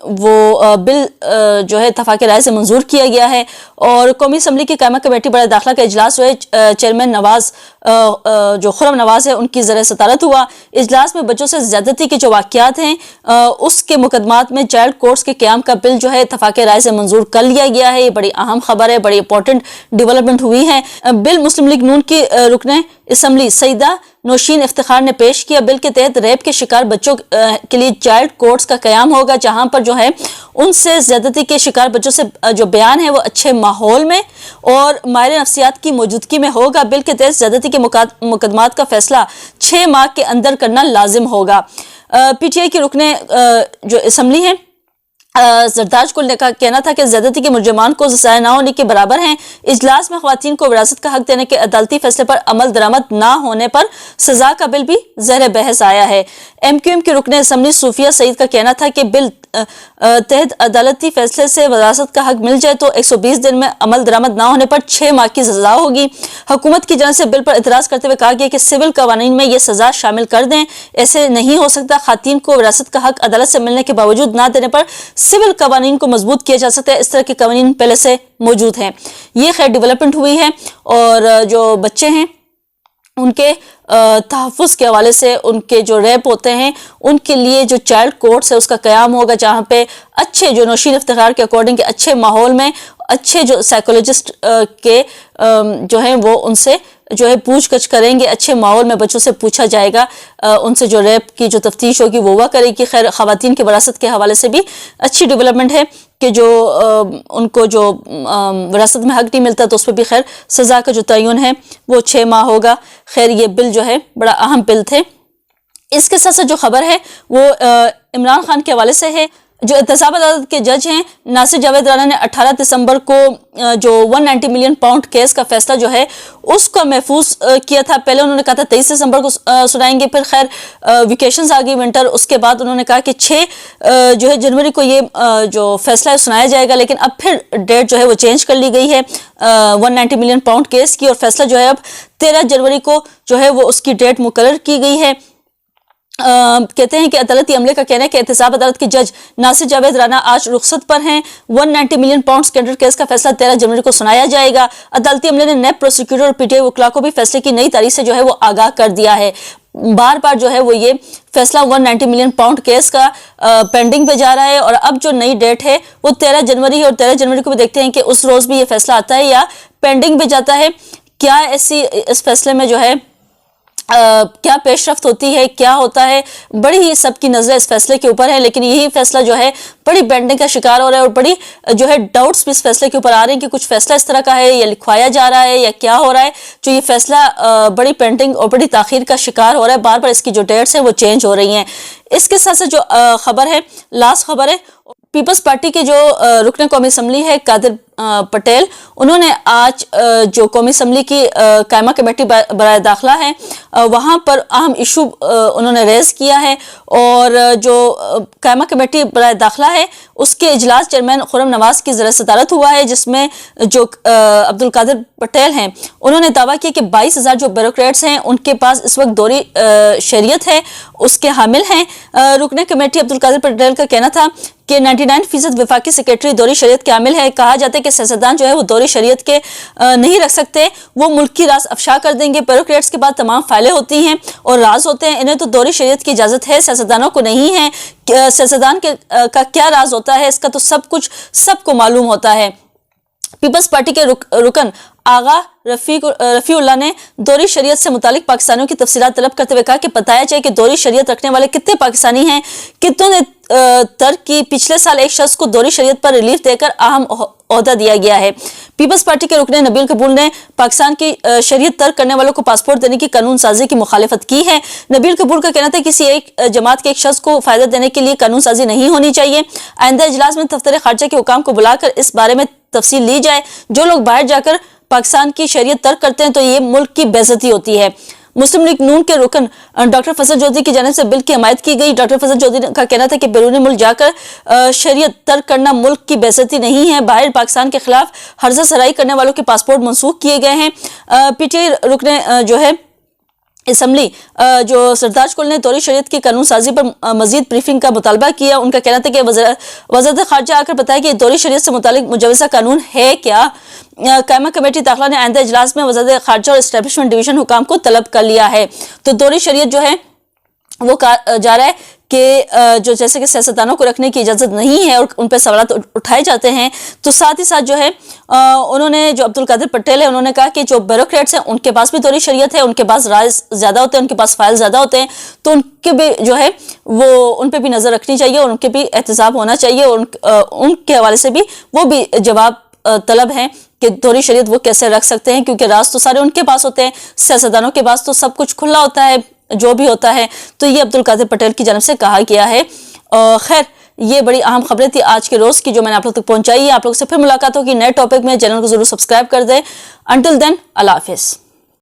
وہ بل جو ہے اتفاق رائے سے منظور کیا گیا ہے، اور قومی اسمبلی کی قائمہ کمیٹی برائے داخلہ کا اجلاس ہوئے، چیئرمین نواز جو خرم نواز ہے ان کی زیر صدارت ہوا۔ اجلاس میں بچوں سے زیادتی کے جو واقعات ہیں اس کے مقدمات میں چائلڈ کورٹس کے قیام کا بل جو ہے اتفاق رائے سے منظور کر لیا گیا ہے۔ یہ بڑی اہم خبر ہے، بڑی امپورٹنٹ ڈیولپمنٹ ہوئی ہے۔ بل مسلم لیگ نون کی رکن اسمبلی سیدہ نوشین افتخار نے پیش کیا۔ بل کے تحت ریپ کے شکار بچوں کے لیے چائلڈ کورٹس کا قیام ہوگا، جہاں پر جو ہے ان سے زیادتی کے شکار بچوں سے جو بیان ہے وہ اچھے ماحول میں اور ماہر نفسیات کی موجودگی میں ہوگا۔ بل کے تحت زیادتی کے مقدمات کا فیصلہ 6 ماہ کے اندر کرنا لازم ہوگا۔ پی ٹی آئی کی رکن جو اسمبلی ہیں زرداج کو کہنا تھا کہ زیادتی کے مجرمان کو ضائع نہ ہونے کے برابر ہیں۔ اجلاس میں خواتین کو وراثت کا حق دینے کے عدالتی فیصلے پر عمل درآمد نہ ہونے پر سزا کا بل بھی زیر بحث آیا ہے۔ ایم کیو ایم کی رکن اسمبلی صوفیہ سعید کا کہنا تھا کہ بل تحت عدالتی فیصلے سے وراثت کا حق مل جائے تو 120 دن میں عمل درآمد نہ ہونے پر 6 ماہ کی سزا ہوگی۔ حکومت کی جانب سے بل پر اعتراض کرتے ہوئے کہا گیا کہ سول قوانین میں یہ سزا شامل کر دیں، ایسے نہیں ہو سکتا۔ خواتین کو وراثت کا حق عدالت سے ملنے کے باوجود نہ دینے پر سول قوانین کو مضبوط کیا جا سکتا ہے، اس طرح کے قوانین پہلے سے موجود ہیں۔ یہ خیر ڈیولپمنٹ ہوئی ہے، اور جو بچے ہیں ان کے تحفظ کے حوالے سے ان کے جو ریپ ہوتے ہیں ان کے لیے جو چائلڈ کورٹس ہے اس کا قیام ہوگا، جہاں پہ اچھے جو نوشین افتخار کے اکارڈنگ اچھے ماحول میں اچھے جو سائیکولوجسٹ کے جو ہیں وہ ان سے جو ہے پوچھ گچھ کریں گے، اچھے ماحول میں بچوں سے پوچھا جائے گا، ان سے جو ریپ کی جو تفتیش ہوگی وہ کرے گی۔ خیر خواتین کی وراثت کے حوالے سے بھی اچھی ڈیولپمنٹ ہے کہ جو ان کو جو وراثت میں حق نہیں ملتا تو اس پہ بھی خیر سزا کا جو تعین ہے وہ 6 ماہ ہوگا۔ خیر یہ بل جو ہے بڑا اہم بل تھے۔ اس کے ساتھ ساتھ جو خبر ہے وہ عمران خان کے حوالے سے ہے۔ جو احتساب عدالت کے جج ہیں ناصر جاوید رانا نے 18 دسمبر کو جو 190 ملین پاؤنڈ کیس کا فیصلہ جو ہے اس کو محفوظ کیا تھا۔ پہلے انہوں نے کہا تھا 23 دسمبر کو سنائیں گے، پھر خیر ویکیشنز آ گئی ونٹر، اس کے بعد انہوں نے کہا کہ 6 جو ہے جنوری کو یہ جو فیصلہ ہے سنایا جائے گا، لیکن اب پھر ڈیٹ جو ہے وہ چینج کر لی گئی ہے 190 ملین پاؤنڈ کیس کی، اور فیصلہ جو ہے اب 13 جنوری کو جو ہے وہ اس کی ڈیٹ مقرر کی گئی ہے۔ کہتے ہیں کہ عدالتی عملے کا کہنا ہے کہ احتساب عدالت کے جج ناصر جاوید رانا آج رخصت پر ہیں۔ 190 ملین پاؤنڈ اسکینڈل کیس کا فیصلہ 13 جنوری کو سنایا جائے گا۔ عدالتی عملے نے نیب پروسیکیوٹر اور پی ٹی آئی وکلاء کو بھی فیصلے کی نئی تاریخ سے جو ہے وہ آگاہ کر دیا ہے۔ بار بار جو ہے وہ یہ فیصلہ 190 ملین پاؤنڈ کیس کا پینڈنگ پہ جا رہا ہے، اور اب جو نئی ڈیٹ ہے وہ 13 جنوری ہے، اور 13 جنوری کو بھی دیکھتے ہیں کہ اس روز بھی یہ فیصلہ آتا ہے یا پینڈنگ پہ جاتا ہے۔ کیا ایسی اس فیصلے میں جو ہے کیا پیش رفت ہوتی ہے، کیا ہوتا ہے، بڑی ہی سب کی نظر اس فیصلے کے اوپر ہے، لیکن یہی فیصلہ جو ہے بڑی بینڈنگ کا شکار ہو رہا ہے، اور بڑی جو ہے ڈاؤٹس بھی اس فیصلے کے اوپر آ رہے ہیں کہ کچھ فیصلہ اس طرح کا ہے یا لکھوایا جا رہا ہے یا کیا ہو رہا ہے، جو یہ فیصلہ بڑی پینڈنگ اور بڑی تاخیر کا شکار ہو رہا ہے، بار بار اس کی جو ڈیٹس ہیں وہ چینج ہو رہی ہیں۔ اس کے ساتھ ساتھ جو خبر ہے، لاسٹ خبر ہے، پیپلز پارٹی کے جو رکن قومی اسمبلی ہے قادر پٹیل، انہوں نے آج جو قومی اسمبلی کی قائمہ کمیٹی برائے داخلہ ہے وہاں پر اہم ایشو انہوں نے ریز کیا ہے، اور جو قائمہ کمیٹی برائے داخلہ ہے اس کے اجلاس چیئرمین خرم نواز کی زیر صدارت ہوا ہے، جس میں جو عبد القادر پٹیل ہیں انہوں نے دعویٰ کیا کہ 22,000 جو بیوروکریٹس ہیں ان کے پاس اس وقت دوہری شہریت ہے، اس کے حامل ہیں۔ رکن کمیٹی عبد القادر پٹیل کا کہنا تھا کہ 99% وفاقی سیکرٹری دوہری شریعت کے عامل ہے۔ کہا جاتا ہے کہ سیاستدان جو ہے وہ دوہری شریعت کے نہیں رکھ سکتے، وہ ملک کی راز افشا کر دیں گے۔ بیوروکریٹس کے بعد تمام فائلیں ہوتی ہیں اور راز ہوتے ہیں، انہیں تو دوہری شریعت کی اجازت ہے، سیاستدانوں کو نہیں ہے۔ سیاستدان کا کیا راز ہوتا ہے اس کا تو سب کو معلوم ہوتا ہے۔ پیپلز پارٹی کے رکن آغا رفیع اللہ نے دوہری شریعت سے متعلق پاکستانیوں کی تفصیلات طلب کرتے ہوئے کہا کہ بتایا جائے کہ دوہری شریعت رکھنے والے کتنے پاکستانی ہیں، کتنوں نے ترک کی۔ پچھلے سال ایک شخص کو دوہری شریعت پر ریلیف دے کر اہم عہدہ دیا گیا ہے۔ پیپلز پارٹی کے رکن نبیل قبول نے پاکستان کی شریعت ترک کرنے والوں کو پاسپورٹ دینے کی قانون سازی کی مخالفت کی ہے۔ نبیل قبول کا کہنا تھا کہ کسی ایک جماعت کے ایک شخص کو فائدہ دینے کے لیے قانون سازی نہیں ہونی چاہیے۔ آئندہ اجلاس میں دفتر خارجہ کے حکام کو بلا کر اس بارے میں تفصیل لی جائے۔ جو لوگ باہر جا کر پاکستان کی شریعت ترک کرتے ہیں تو یہ ملک کی بے عزتی ہوتی ہے۔ مسلم لیگ نون کے رکن ڈاکٹر فضل چودھری کی جانب سے بل کی حمایت کی گئی۔ ڈاکٹر فضل چودھری کا کہنا تھا کہ بیرون ملک جا کر شریعت ترک کرنا ملک کی بے عزتی نہیں ہے۔ باہر پاکستان کے خلاف حرزہ سرائی کرنے والوں کے پاسپورٹ منسوخ کیے گئے ہیں۔ پی ٹی آئی رکن جو ہے اسمبلی جو سرداج کل نے دور شریعت کی قانون سازی پر مزید بریفنگ کا مطالبہ کیا. ان کا کہنا تھا کہ وزارت خارجہ آ کر بتایا کہ دور شریعت سے متعلق مجوزہ قانون ہے کیا. قائمہ کمیٹی داخلہ نے آئندہ اجلاس میں وزارت خارجہ اور اسٹیبلشمنٹ ڈویژن حکام کو طلب کر لیا ہے. تو دور شریعت جو ہے وہ جا رہا ہے کہ جو جیسے کہ سیاستدانوں کو رکھنے کی اجازت نہیں ہے اور ان پہ سوالات اٹھائے جاتے ہیں. تو ساتھ ہی ساتھ جو ہے انہوں نے جو عبدالقادر پٹیل ہے انہوں نے کہا کہ جو بیوروکریٹس ہیں ان کے پاس بھی دوری شریعت ہے, ان کے پاس رائے زیادہ ہوتے ہیں, ان کے پاس فائل زیادہ ہوتے ہیں, تو ان کے بھی جو ہے وہ ان پہ بھی نظر رکھنی چاہیے اور ان کے بھی احتساب ہونا چاہیے, اور ان کے حوالے سے بھی وہ بھی جواب طلب ہیں کہ دوری شریعت وہ کیسے رکھ سکتے ہیں, کیونکہ راز تو سارے ان کے پاس ہوتے ہیں, سیاستدانوں کے پاس تو سب کچھ کھلا ہوتا ہے جو بھی ہوتا ہے. تو یہ عبدالقادر پٹیل کی جانب سے کہا گیا ہے. خیر یہ بڑی اہم خبریں تھی آج کے روز کی جو میں نے آپ لوگ تک پہنچائی ہے. آپ لوگ سے پھر ملاقات ہوگی نئے ٹاپک میں, چینل کو ضرور سبسکرائب کر دیں. انٹل دین اللہ حافظ.